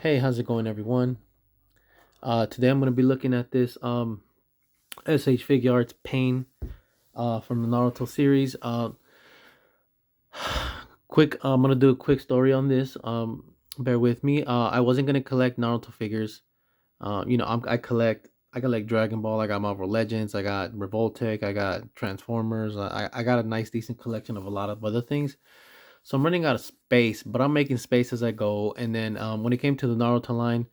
Hey, how's it going, everyone? Today I'm going to be looking at this S.H.FIGUARTS Pain from the Naruto series. I'm going to do a quick story on this. Bear with me. I wasn't going to collect Naruto figures. I collect Dragon Ball. I got Marvel Legends. I got Revoltech. I got Transformers. I got a nice, decent collection of a lot of other things. So I'm running out of space, but I'm making space as I go. And then when it came to the Naruto line,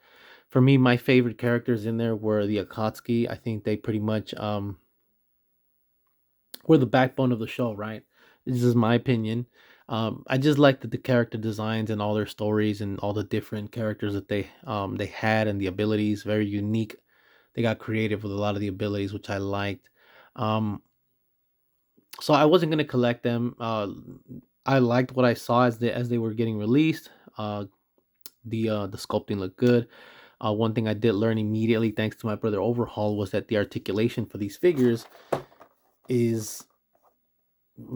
for me, my favorite characters in there were the Akatsuki. I think they pretty much were the backbone of the show, right? This is my opinion. I just liked the character designs and all their stories and all the different characters that they had and the abilities. Very unique. They got creative with a lot of the abilities, which I liked. Um, so I wasn't gonna collect them. I liked what I saw as they were getting released. The sculpting looked good. One thing I did learn immediately, thanks to my brother Overhaul, was that the articulation for these figures is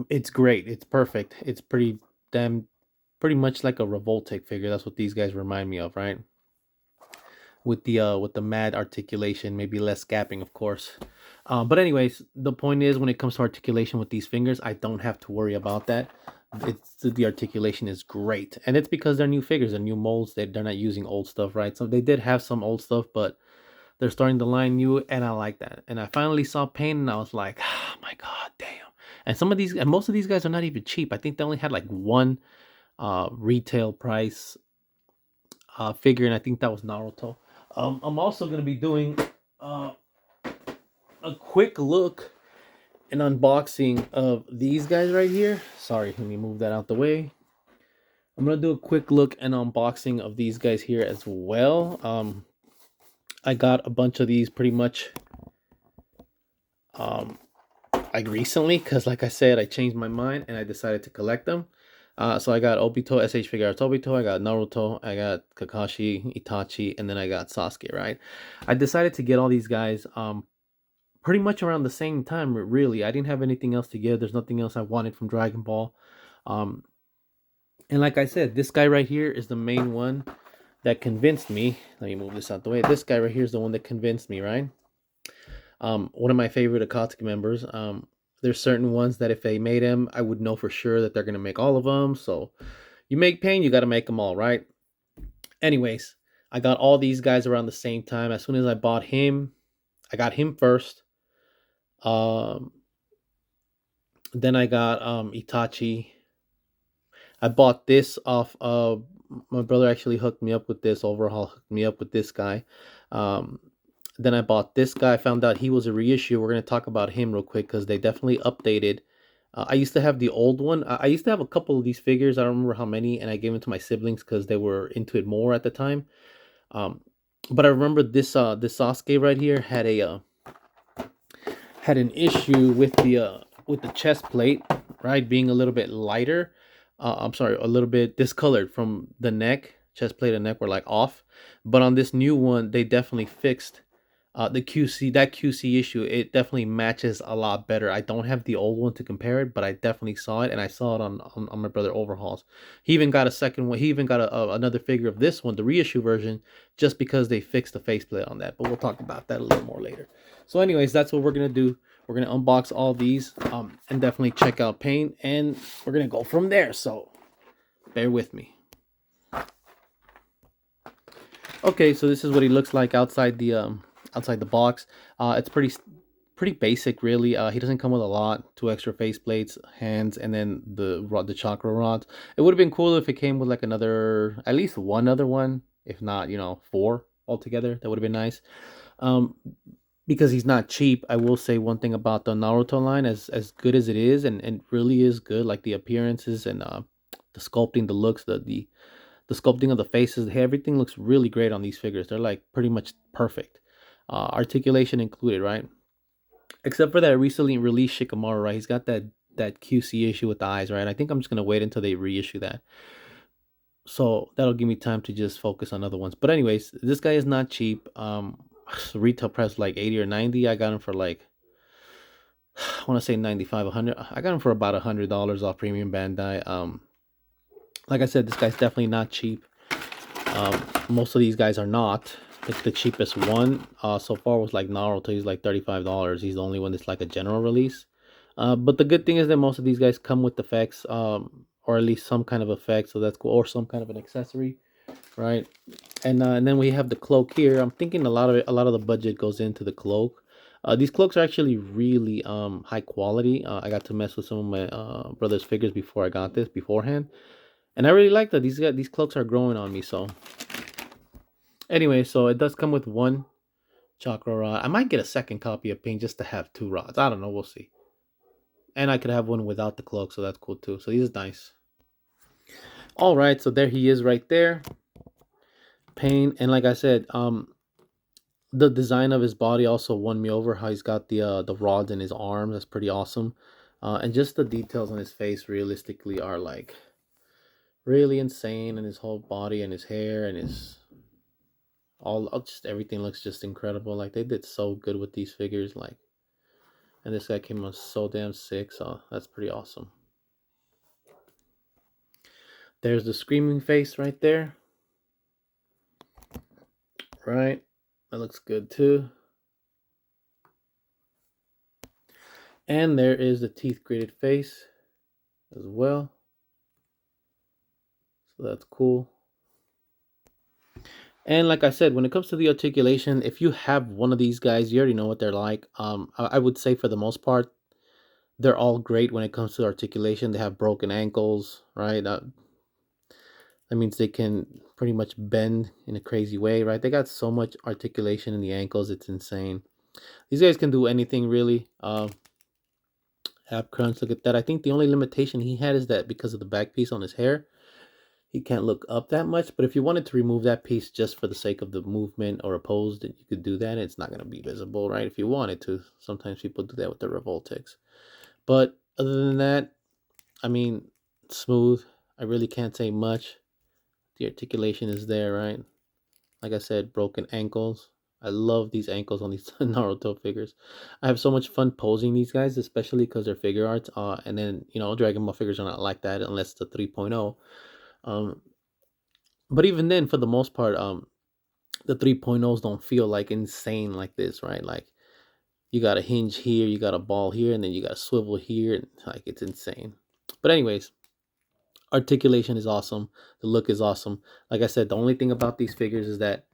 it's great. It's perfect. It's pretty much like a Revoltech figure. That's what these guys remind me of, right? With the mad articulation, maybe less gapping, of course. But anyways, the point is, when it comes to articulation with these fingers, I don't have to worry about that. It's the articulation is great, and it's because they're new figures, they're new molds. They're not using old stuff, right? So they did have some old stuff, but they're starting to line new, and I like that. And I finally saw Pain, and I was like, oh my god, damn. And most of these guys are not even cheap. I think they only had like one retail price figure, and I think that was Naruto. I'm also gonna be doing uh, a quick look and unboxing of these guys right here. Sorry, let me move that out the way. I'm gonna do a quick look and unboxing of these guys here as well. I got a bunch of these pretty much um, like recently, because like I said, I changed my mind and I decided to collect them. So I got Obito, S.H.FIGUARTS Obito, I got Naruto, I got Kakashi, Itachi, and then I got Sasuke, right? I decided to get all these guys pretty much around the same time, really. I didn't have anything else to get. There's nothing else I wanted from Dragon Ball. Um, and like I said, this guy right here is the main one that convinced me. Let me move this out the way. This guy right here is the one that convinced me, right? One of my favorite Akatsuki members. There's certain ones that if they made them, I would know for sure that they're gonna make all of them. So you make Pain, you got to make them all, right? Anyways, I got all these guys around the same time. As soon as I bought him, I got him first. Um, then I got Itachi. I bought this off of my brother. Actually hooked me up with this. Overhaul hooked me up with this guy. Um, then I bought this guy. I found out he was a reissue. We're gonna talk about him real quick because they definitely updated. I used to have the old one. I used to have a couple of these figures. I don't remember how many, and I gave them to my siblings because they were into it more at the time. Um, but I remember this Sasuke right here had an issue with the chest plate, right, being a little bit lighter. I'm sorry, a little bit discolored from the neck. Chest plate and neck were like off. But on this new one, they definitely fixed the QC issue. It definitely matches a lot better. I don't have the old one to compare it, but I definitely saw it, and I saw it on my brother Overhaul's. He even got a second one. He even got another figure of this one, the reissue version, just because they fixed the faceplate on that. But we'll talk about that a little more later. So, anyways, that's what we're gonna do. We're gonna unbox all these, and definitely check out Pain, and we're gonna go from there. So, bear with me. Okay, so this is what he looks like outside the box. It's pretty basic, really. He doesn't come with a lot. Two extra face plates, hands, and then the chakra rods. It would have been cool if it came with like another, at least one other one, if not, four altogether. That would have been nice. Um, because he's not cheap. I will say one thing about the Naruto line, as good as it is, and really is good, like the appearances and the sculpting, the looks, the sculpting of the faces, everything looks really great on these figures. They're like pretty much perfect. Articulation included, right? Except for that recently released Shikamaru, right? He's got that QC issue with the eyes, right? I think I'm just gonna wait until they reissue that. So that'll give me time to just focus on other ones. But anyways, this guy is not cheap. Retail price like 80 or 90. I got him for like I want to say 95, 100. I got him for about $100 off Premium Bandai. Like I said, this guy's definitely not cheap. Most of these guys are not. The cheapest one so far was like Naruto. He's like $35. He's the only one that's like a general release. But the good thing is that most of these guys come with effects, or at least some kind of effect, so that's cool, or some kind of an accessory, right? And then we have the cloak here. I'm thinking a lot of the budget goes into the cloak. These cloaks are actually really high quality. I got to mess with some of my brother's figures before I got this beforehand, and I really like that these cloaks are growing on me. So anyway, so it does come with one chakra rod. I might get a second copy of Pink just to have two rods. I don't know. We'll see. And I could have one without the cloak, so that's cool too. So he's nice. All right, so there he is right there. Pain, and like I said, the design of his body also won me over. How he's got the rods in his arms. That's pretty awesome. And just the details on his face realistically are like really insane, and his whole body and his hair and his all just everything looks just incredible. Like they did so good with these figures. Like, and this guy came out so damn sick. So that's pretty awesome. There's the screaming face right there. Right, that looks good too. And there is the teeth gritted face as well. So that's cool. And like I said, when it comes to the articulation, if you have one of these guys, you already know what they're like. I would say for the most part, they're all great when it comes to articulation. They have broken ankles, right? That means they can pretty much bend in a crazy way, right? They got so much articulation in the ankles, it's insane. These guys can do anything really. Ab crunch, look at that. I think the only limitation he had is that because of the back piece on his hair, he can't look up that much. But if you wanted to remove that piece just for the sake of the movement or a pose, then you could do that. It's not going to be visible, right? If you wanted to. Sometimes people do that with the Revoltics. But other than that, I mean, smooth. I really can't say much. The articulation is there, right? Like I said, broken ankles. I love these ankles on these Naruto figures. I have so much fun posing these guys, especially because they're figure arts. And then, Dragon Ball figures are not like that unless the 3.0. Um, but even then, for the most part, the 3.0s don't feel like insane like this, right? Like you got a hinge here, you got a ball here, and then you got a swivel here, and like it's insane. But anyways, articulation is awesome. The look is awesome. Like I said, the only thing about these figures is that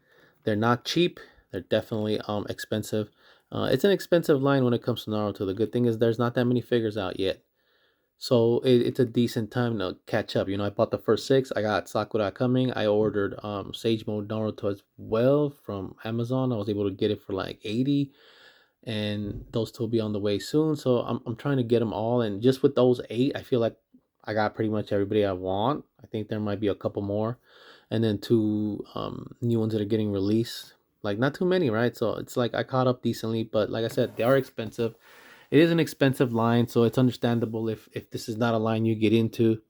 they're not cheap. They're definitely expensive. It's an expensive line when it comes to Naruto. The good thing is there's not that many figures out yet. So it's a decent time to catch up. I bought the first six. I got Sakura coming. I ordered Sage Mode Naruto as well from Amazon. I was able to get it for like 80, and those two will be on the way soon. So I'm trying to get them all. And just with those 8, I feel like I got pretty much everybody I want. I think there might be a couple more, and then 2 new ones that are getting released. Like not too many, right? So it's like I caught up decently, but like I said, they are expensive. It is an expensive line, so it's understandable if this is not a line you get into.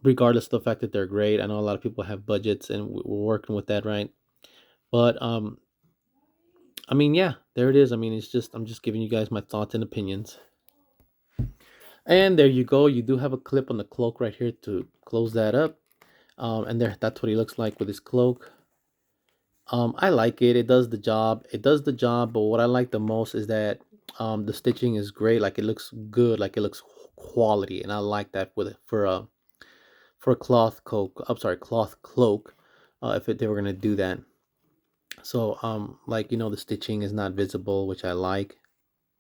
Regardless of the fact that they're great, I know a lot of people have budgets, and we're working with that, right? But I mean, yeah, there it is. I mean, I'm just giving you guys my thoughts and opinions. And there you go. You do have a clip on the cloak right here to close that up. And that's what he looks like with his cloak. I like it. It does the job. It does the job. But what I like the most is that the stitching is great. Like it looks good. Like it looks quality, and I like that with it for a cloth cloak. I'm sorry, cloth cloak. They were gonna do that. So like the stitching is not visible, which I like.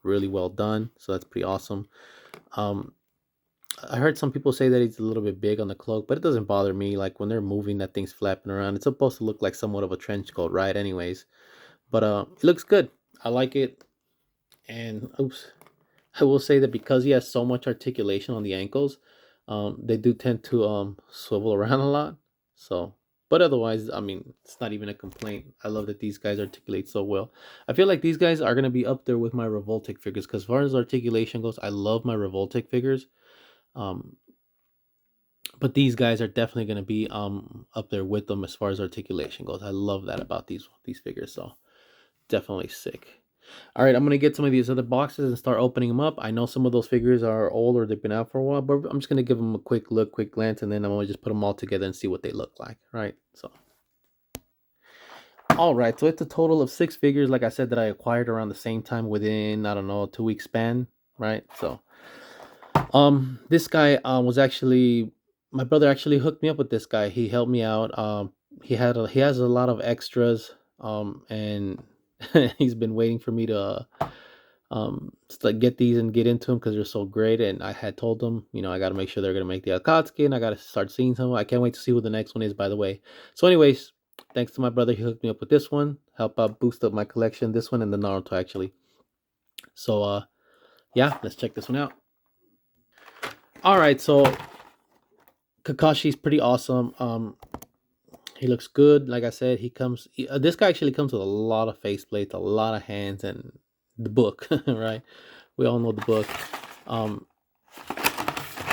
Really well done. So that's pretty awesome. Um, I heard some people say that it's a little bit big on the cloak, but it doesn't bother me. Like when they're moving, that thing's flapping around. It's supposed to look like somewhat of a trench coat, right? Anyways, but it looks good. I like it. And oops, I will say that because he has so much articulation on the ankles, they do tend to swivel around a lot. So, but otherwise, I mean, it's not even a complaint. I love that these guys articulate so well. I feel like these guys are gonna be up there with my Revoltic figures because as far as articulation goes, I love my Revoltic figures. Um, but these guys are definitely gonna be up there with them as far as articulation goes. I love that about these figures. So definitely sick. All right, I'm gonna get some of these other boxes and start opening them up. I know some of those figures are old or they've been out for a while, but I'm just gonna give them a quick look, quick glance, and then I'm gonna just put them all together and see what they look like. Right. So All right, so it's a total of 6 figures, like I said, that I acquired around the same time within, I don't know, 2 week span, right? So this guy was actually, my brother actually hooked me up with this guy. He helped me out. He has a lot of extras, and he's been waiting for me to just like get these and get into them because they're so great. And I had told them, I got to make sure they're gonna make the Akatsuki, and I got to start seeing some. I can't wait to see what the next one is. By the way, so anyways, thanks to my brother, he hooked me up with this one, help out boost up my collection. This one and the Naruto actually. So yeah, let's check this one out. All right, so Kakashi's pretty awesome. He looks good. Like I said, this guy actually comes with a lot of faceplates, a lot of hands, and the book, right? We all know the book. Um,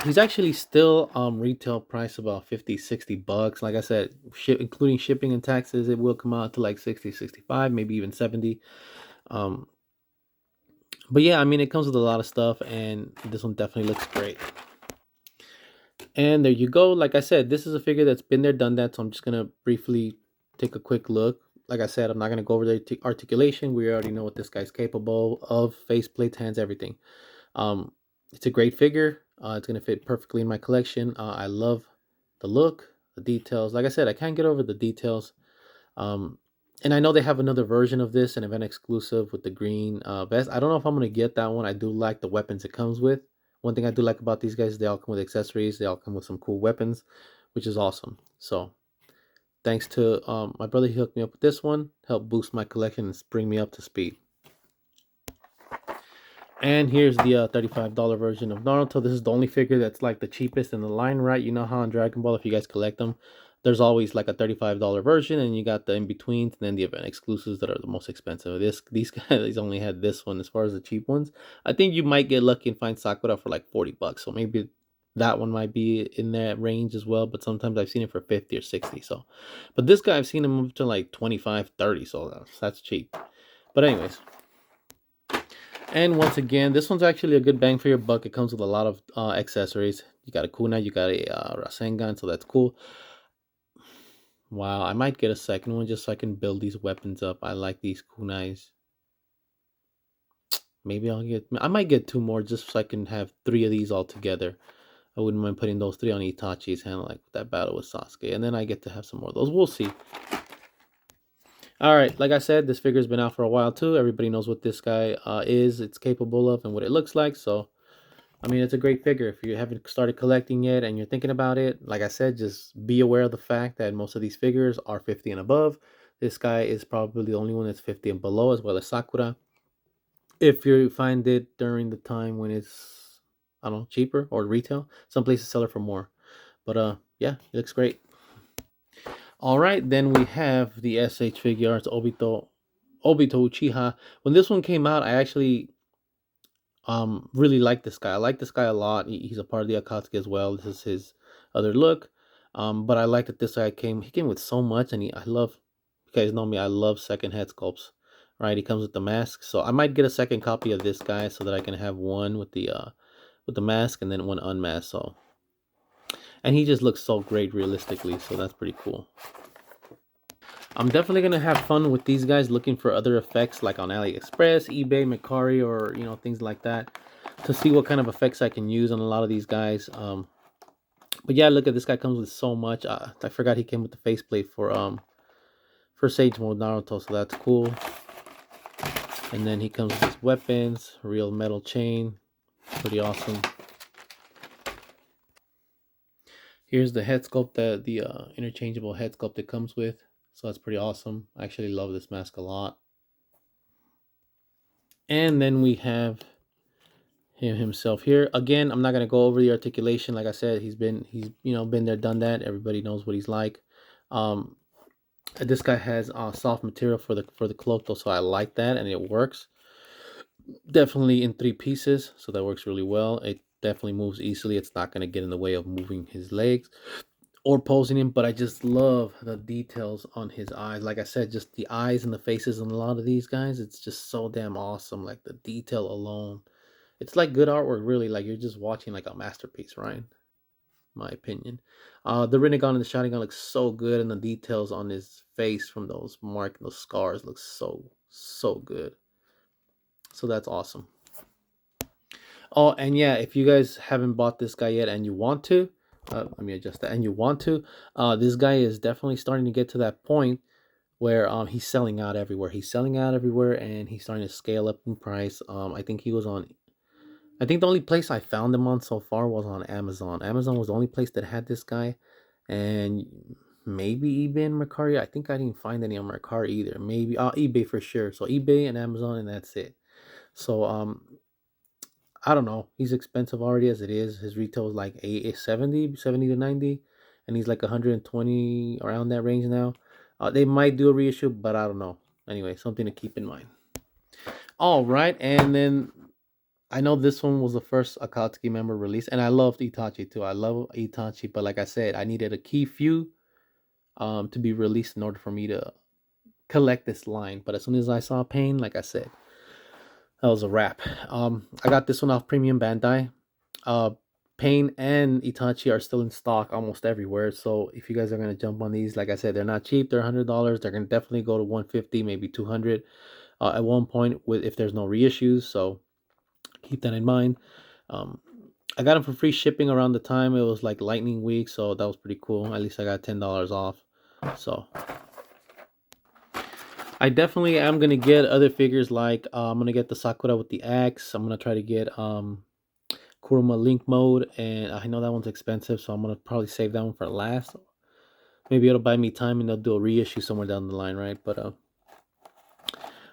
he's actually still retail price about 50, $60. Like I said, including shipping and taxes, it will come out to like 60, 65, maybe even 70. Um, but yeah, I mean, it comes with a lot of stuff, and this one definitely looks great. And there you go. Like I said, this is a figure that's been there, done that. So I'm just gonna briefly take a quick look. Like I said, I'm not gonna go over the articulation. We already know what this guy's capable of: face plates, hands, everything. Um, it's a great figure. It's gonna fit perfectly in my collection. I love the look, the details. Like I said, I can't get over the details. Um, and I know they have another version of this, an event exclusive with the green vest. I don't know if I'm gonna get that one. I do like the weapons it comes with. One thing I do like about these guys, they all come with accessories. They all come with some cool weapons, which is awesome. So thanks to my brother, he hooked me up with this one, helped boost my collection and bring me up to speed. And here's the $35 version of Naruto. This is the only figure that's like the cheapest in the line, right? You know how in Dragon Ball, if you guys collect them, there's always like a $35 version, and you got the in betweens, and then the event exclusives that are the most expensive. These guys only had this one as far as the cheap ones. I think you might get lucky and find Sakura for like $40, so maybe that one might be in that range as well. But sometimes I've seen it for 50 or 60. So, but this guy I've seen him up to like 25, 30. So that's cheap. But anyways. And once again, this one's actually a good bang for your buck. It comes with a lot of accessories. You got a kunai, you got a Rasengan, so that's cool. Wow, I might get a second one just so I can build these weapons up. I like these kunais. Maybe I might get two more just so I can have three of these all together. I wouldn't mind putting those three on Itachi's hand, like that battle with Sasuke. And then I get to have some more of those. We'll see. All right, like I said, this figure's been out for a while too. Everybody knows what this guy is, it's capable of, and what it looks like. So I mean, it's a great figure. If you haven't started collecting yet and you're thinking about it, like I said, just be aware of the fact that most of these figures are 50 and above. This guy is probably the only one that's 50 and below, as well as Sakura. If you find it during the time when it's, I don't know, cheaper or retail, some places sell it for more. But yeah, it looks great. All right, then we have the S.H. Figuarts Obito Uchiha. When this one came out, I actually really like this guy. I like this guy a lot. He's a part of the Akatsuki as well. This is his other look. But I like that this guy came with so much, and I love, you guys know me, I love second head sculpts. Right, he comes with the mask. So I might get a second copy of this guy so that I can have one with the mask and then one unmasked. So, and he just looks so great realistically, so that's pretty cool. I'm definitely gonna have fun with these guys, looking for other effects like on AliExpress, eBay, Mercari, or things like that, to see what kind of effects I can use on a lot of these guys. But yeah, look at this guy comes with so much. I forgot he came with the faceplate for Sage Mode Naruto, so that's cool. And then he comes with his weapons, real metal chain, pretty awesome. Here's the head sculpt, that the interchangeable head sculpt it comes with, so that's pretty awesome. I actually love this mask a lot. And then we have him himself here. Again, I'm not gonna go over the articulation. Like I said, he's been been there, done that. Everybody knows what he's like. Um, this guy has soft material for the cloak though, so I like that, and it works. Definitely in 3 pieces, so that works really well. It definitely moves easily. It's not gonna get in the way of moving his legs or posing him. But I just love the details on his eyes. Like I said, just the eyes and the faces on a lot of these guys, it's just so damn awesome. Like the detail alone, it's like good artwork, really. Like you're just watching like a masterpiece, right? my opinion. The Rinnegan and the Sharingan looks so good, and the details on his face from those those scars looks so good. So that's awesome. Oh, and yeah, if you guys haven't bought this guy yet and you want to, let me adjust that. And you want to, this guy is definitely starting to get to that point where he's selling out everywhere. He's selling out everywhere, and he's starting to scale up in price. I think he was on. I think the only place I found him on so far was on Amazon. Amazon was the only place that had this guy, and maybe eBay and Mercari. I think I didn't find any on Mercari either. Maybe eBay for sure. So eBay and Amazon, and that's it. So I don't know. He's expensive already as it is. His retail is like 70 to 90, and he's like 120 around that range now. They might do a reissue, but I don't know. Anyway, something to keep in mind. All right, and then I know this one was the first Akatsuki member release, and I loved Itachi too. I love Itachi, but like I said, I needed a key few to be released in order for me to collect this line. But as soon as I saw Pain, like I said, that was a wrap. I got this one off Premium Bandai. Uh, Pain and Itachi are still in stock almost everywhere. So if you guys are gonna jump on these, like I said, they're not cheap. They're $100. They're gonna definitely go to 150, maybe 200 at one point with if there's no reissues. So keep that in mind. Um, I got them for free shipping around the time it was like Lightning Week, so that was pretty cool. At least I got $10 off. So I definitely am gonna get other figures like I'm gonna get the Sakura with the axe. I'm gonna try to get Kuruma Link mode, and I know that one's expensive, so I'm gonna probably save that one for last. Maybe it'll buy me time, and they'll do a reissue somewhere down the line, right? But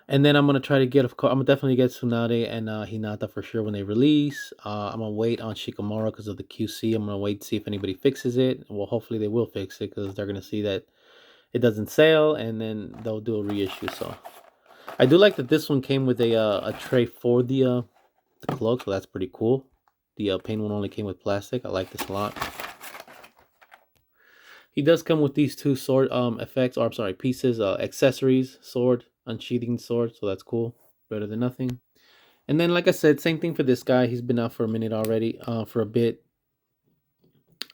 and then I'm gonna try to get, of course, I'm gonna definitely get Tsunade and Hinata for sure when they release. I'm gonna wait on Shikamaru because of the QC. I'm gonna wait to see if anybody fixes it. Well, hopefully they will fix it because they're gonna see that it doesn't sell, and then they'll do a reissue. So I do like that this one came with a tray for the cloak, so that's pretty cool. The Pain one only came with plastic. I like this a lot. He does come with these two sword effects, or I'm sorry, pieces, accessories, sword, unsheathing sword, so that's cool. Better than nothing. And then, like I said, same thing for this guy. He's been out for a minute already, for a bit.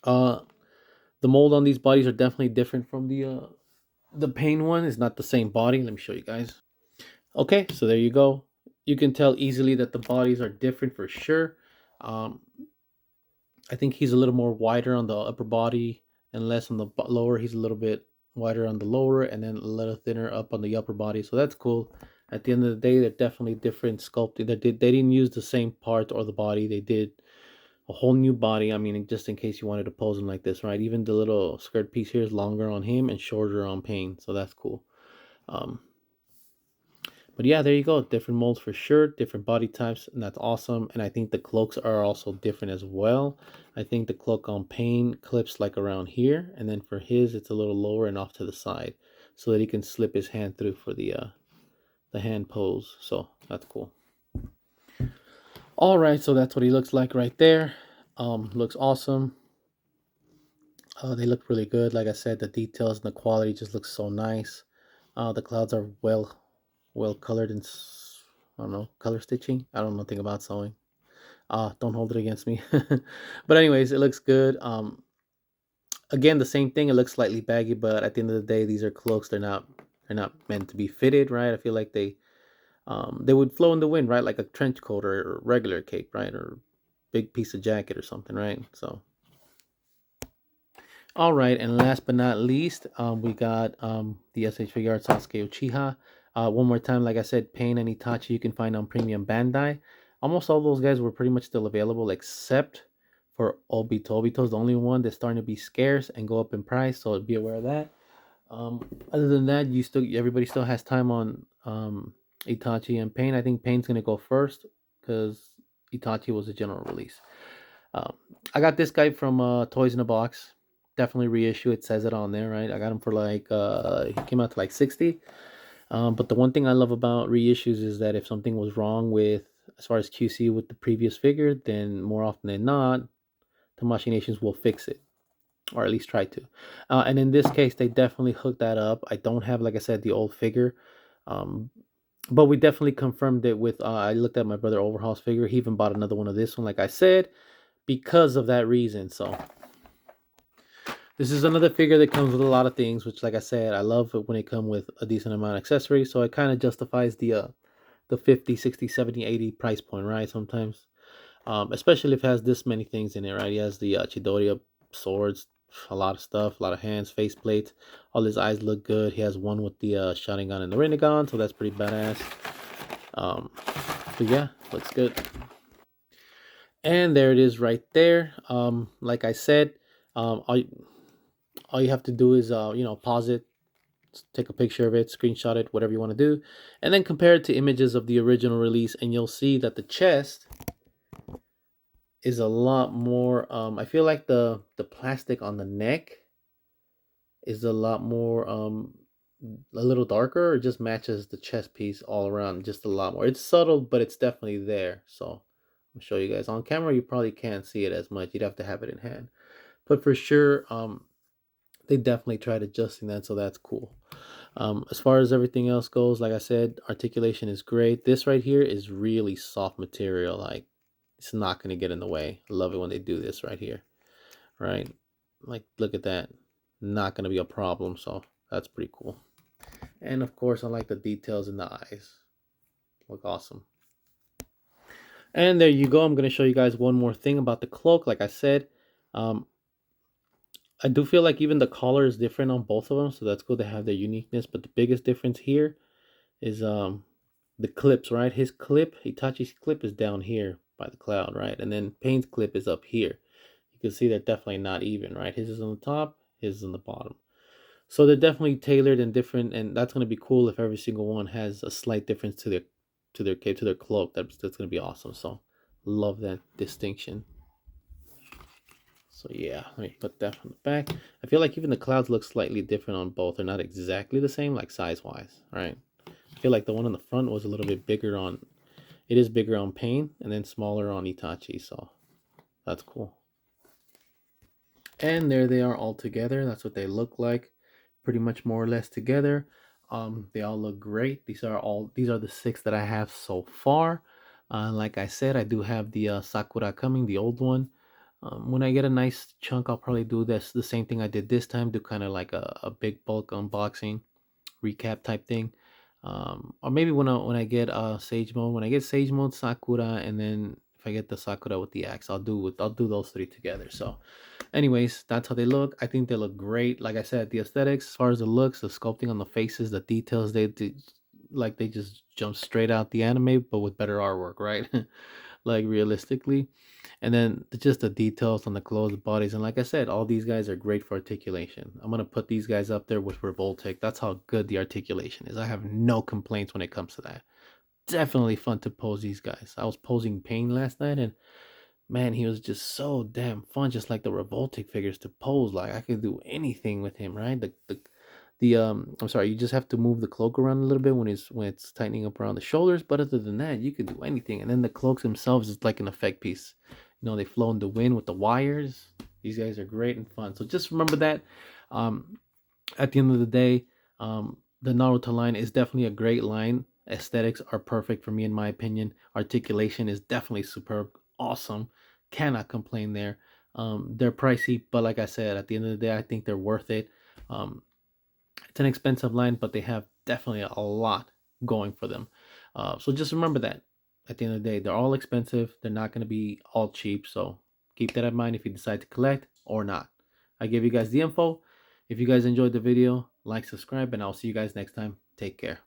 Uh, the mold on these bodies are definitely different from the Pain one. It's not the same body. Let me show you guys. Okay, so there you go. You can tell easily that the bodies are different for sure. Um, I think he's a little more wider on the upper body and less on the lower. He's a little bit wider on the lower and then a little thinner up on the upper body. So that's cool. At the end of the day, they're definitely different sculpting. They didn't use the same part or the body. They did a whole new body. I mean, just in case you wanted to pose him like this, right? Even the little skirt piece here is longer on him and shorter on Pain. So that's cool. Um, but yeah, there you go. Different molds for sure, different body types, and that's awesome. And I think the cloaks are also different as well. I think the cloak on Pain clips like around here, and then for his, it's a little lower and off to the side, so that he can slip his hand through for the hand pose. So that's cool. All right, so that's what he looks like right there. Looks awesome. They look really good. Like I said, the details and the quality just looks so nice. The clouds are well colored and I don't know, color stitching. I don't know nothing about sewing. Don't hold it against me. But anyways, it looks good. Again, the same thing. It looks slightly baggy, but at the end of the day, these are cloaks. They're not meant to be fitted, right? I feel like they would flow in the wind, right? Like a trench coat or regular cape, right? Or big piece of jacket or something, right? So all right, and last but not least, we got the S.H.FIGUARTS Sasuke Uchiha. One more time, like I said, Pain and Itachi you can find on Premium Bandai. Almost all those guys were pretty much still available, except for Obito. Obito's the only one that's starting to be scarce and go up in price, so be aware of that. Other than that, everybody still has time on Itachi and Pain. I think Pain's gonna go first because Itachi was a general release. Um, I got this guy from Toys in a Box. Definitely reissue. It says it on there, right? I got him for like he came out to like 60. But the one thing I love about reissues is that if something was wrong with as far as QC with the previous figure, then more often than not, Tamashii Nations will fix it, or at least try to. And in this case, they definitely hooked that up. I don't have, like I said, the old figure. Um, but we definitely confirmed it with I looked at my brother Overhaul's figure. He even bought another one of this one, like I said, because of that reason. So This is another figure that comes with a lot of things, which, like I said, I love it when it comes with a decent amount of accessories. So it kind of justifies the 50, 60, 70, 80 price point, right? Sometimes, especially if it has this many things in it, right? He has the Chidori swords, a lot of stuff, a lot of hands, face plates. All his eyes look good. He has one with the Sharingan and the Rinnegan, so that's pretty badass. Um, but yeah, looks good. And there it is right there. Like I said, um, all, all you have to do is, pause it, take a picture of it, screenshot it, whatever you want to do, and then compare it to images of the original release, and you'll see that the chest is a lot more. I feel like the plastic on the neck is a lot more, a little darker. It just matches the chest piece all around just a lot more. It's subtle, but it's definitely there. So I'll show you guys on camera. You probably can't see it as much. You'd have to have it in hand, but for sure, they definitely tried adjusting that, so that's cool. As far as everything else goes, like I said, articulation is great. This right here is really soft material. Like, it's not going to get in the way. I love it when they do this right here, right? Like, look at that. Not going to be a problem, so that's pretty cool. And of course, I like the details in the eyes. Look awesome. And there you go. I'm going to show you guys one more thing about the cloak. Like I said, um, I do feel like even the collar is different on both of them, so that's cool to have their uniqueness. But the biggest difference here is the clips, right? His clip, Itachi's clip is down here by the cloud, right? And then Pain's clip is up here. You can see they're definitely not even, right? His is on the top, his is on the bottom. So they're definitely tailored and different, and that's gonna be cool if every single one has a slight difference to their cape, to their cloak. That's gonna be awesome. So love that distinction. So yeah, let me put that on the back. I feel like even the clouds look slightly different on both. They're not exactly the same, like size-wise, right? I feel like the one on the front was a little bit bigger on, it is bigger on Pain and then smaller on Itachi, so that's cool. And there they are all together. That's what they look like, pretty much more or less together. They all look great. These are the 6 that I have so far. Like I said, I do have the Sakura coming, the old one. When I get a nice chunk, I'll probably do the same thing I did this time, do kind of like a big bulk unboxing recap type thing. Or maybe when I get Sage Mode, when I get Sage Mode, Sakura, and then if I get the Sakura with the axe, I'll do those 3 together. So anyways, that's how they look. I think they look great. Like I said, the aesthetics, as far as the looks, the sculpting on the faces, the details, they just jump straight out the anime, but with better artwork, right? Like realistically. And then just the details on the clothes, bodies, and like I said, all these guys are great for articulation. I'm gonna put these guys up there with Revoltic. That's how good the articulation is. I have no complaints when it comes to that. Definitely fun to pose these guys. I was posing Pain last night, and man, he was just so damn fun, just like the Revoltic figures to pose. Like I could do anything with him, right? I'm sorry, you just have to move the cloak around a little bit when it's tightening up around the shoulders. But other than that, you can do anything. And then the cloaks themselves is like an effect piece. They flow in the wind with the wires. These guys are great and fun. So just remember that. Um, at the end of the day, the Naruto line is definitely a great line. Aesthetics are perfect for me, in my opinion. Articulation is definitely superb, awesome. Cannot complain there. They're pricey, but like I said, at the end of the day, I think they're worth it. Um, it's an expensive line, but they have definitely a lot going for them. So just remember that. At the end of the day, they're all expensive. They're not going to be all cheap. So keep that in mind if you decide to collect or not. I gave you guys the info. If you guys enjoyed the video, like, subscribe, and I'll see you guys next time. Take care.